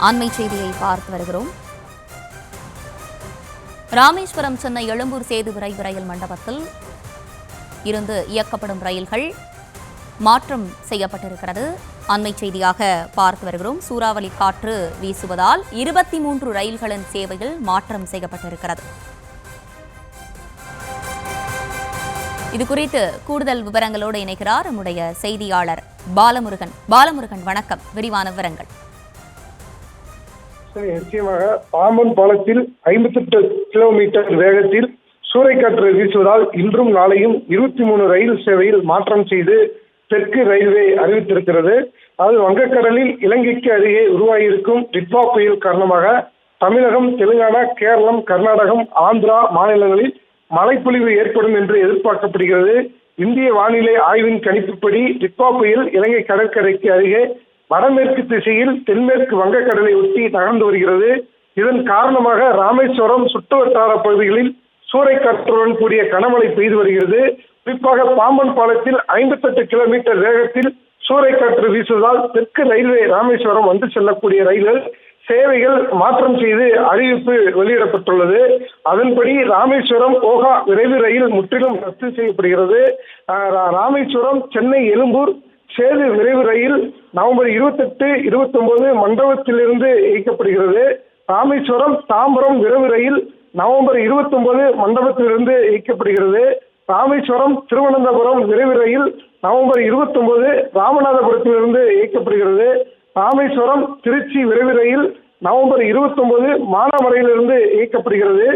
அண்மை செய்தியை பார்த்து வருகிறோம். ராமேஸ்வரம் சென்னை எழும்பூர் சேது விரைவு ரயில் மண்டபத்தில் இருந்து இயக்கப்படும் ரயில்கள் மாற்றம் செய்யப்பட்டிருக்கிறது. அண்மை செய்தியாக பார்த்து வருகிறோம். சூறாவளி காற்று வீசுவதால் 23 ரயில்களின் சேவையில் மாற்றம் செய்யப்பட்டிருக்கிறது. இதுகுறித்து கூடுதல் விவரங்களோடு இணைகிறார் நம்முடைய செய்தியாளர் பாலமுருகன். பாலமுருகன், வணக்கம். விரிவான விவரங்கள். நிச்சயமாக பாம்பன் பாலத்தில் 58 கிலோமீட்டர் வேகத்தில் சூறைக்காற்று வீசுவதால் இன்றும் நாளையும் 23 ரயில் சேவையில் மாற்றம் செய்து தெற்கு ரயில்வே அறிவித்திருக்கிறது. அதாவது வங்கக்கடலில் இலங்கைக்கு அருகே உருவாகியிருக்கும் டிட்வா புயல் காரணமாக தமிழகம், தெலுங்கானா, கேரளம், கர்நாடகம், ஆந்திரா மாநிலங்களில் மழைப்பொழிவு ஏற்படும் என்று எதிர்பார்க்கப்படுகிறது. இந்திய வானிலை ஆய்வின் கணிப்புப்படி டிட்வா புயல் இலங்கை கடற்கரைக்கு அருகே வடமேற்கு திசையில் தென்மேற்கு வங்கக்கடலை ஒட்டி நகர்ந்து வருகிறது. இதன் காரணமாக ராமேஸ்வரம் சுற்றுவட்டார பகுதிகளில் சூறைக்காற்றுடன் கூடிய கனமழை பெய்து வருகிறது. குறிப்பாக பாம்பன் பாலத்தில் 58 கிலோமீட்டர் வேகத்தில் சூறைக்காற்று வீசுவதால் தெற்கு ரயில்வே ராமேஸ்வரம் வந்து செல்லக்கூடிய ரயில்கள் சேவைகள் மாற்றம் செய்து அறிவிப்பு வெளியிடப்பட்டுள்ளது. அதன்படி ராமேஸ்வரம் ஓகா விரைவு ரயில் முற்றிலும் ரத்து செய்யப்படுகிறது. ராமேஸ்வரம் சென்னை எழும்பூர் சேது விரைவு ரயில் நவம்பர் 28, 29 மண்டபத்திலிருந்து இயக்கப்படுகிறது. ராமேஸ்வரம் தாம்பரம் விரைவு ரயில் நவம்பர் 29 மண்டபத்திலிருந்து இயக்கப்படுகிறது. ராமேஸ்வரம் திருவனந்தபுரம் விரைவு ரயில் நவம்பர் 29 ராமநாதபுரத்திலிருந்து இயக்கப்படுகிறது. ராமேஸ்வரம் திருச்சி விரைவு ரயில் நவம்பர் 29 மானாமரையிலிருந்து இயக்கப்படுகிறது.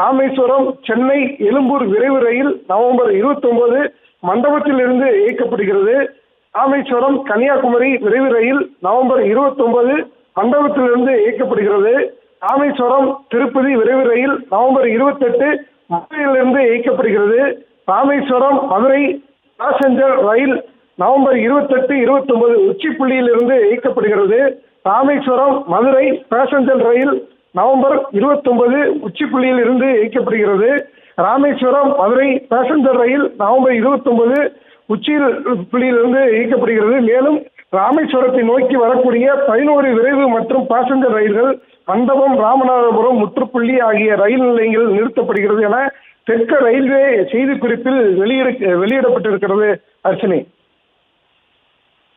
ராமேஸ்வரம் சென்னை எழும்பூர் விரைவு ரயில் நவம்பர் 29 மண்டபத்திலிருந்து இயக்கப்படுகிறது. ராமேஸ்வரம் கன்னியாகுமரி விரைவு ரயில் நவம்பர் 29 மண்டபத்திலிருந்து இயக்கப்படுகிறது. ராமேஸ்வரம் திருப்பதி விரைவு ரயில் நவம்பர் 28 மதுரையிலிருந்து இயக்கப்படுகிறது. ராமேஸ்வரம் மதுரை பாசஞ்சர் ரயில் நவம்பர் 28, 29 உச்சிப்புள்ளியிலிருந்து இயக்கப்படுகிறது. ராமேஸ்வரம் மதுரை பாசஞ்சர் ரயில் நவம்பர் 29 உச்சிப்புள்ளியில் இருந்து இயக்கப்படுகிறது. ராமேஸ்வரம் மதுரை பாசஞ்சர் ரயில் நவம்பர் 29 உச்சியில் புள்ளியிலிருந்து இயக்கப்படுகிறது. மேலும் ராமேஸ்வரத்தை நோக்கி வரக்கூடிய 11 விரைவு மற்றும் பாசஞ்சர் ரயில்கள் மண்டபம், ராமநாதபுரம், முற்றுப்புள்ளி ஆகிய ரயில் நிலையங்களில் நிறுத்தப்படுகிறது என தெற்கு ரயில்வே செய்திக்குறிப்பில் வெளியிடப்பட்டிருக்கிறது. அர்ச்சனை.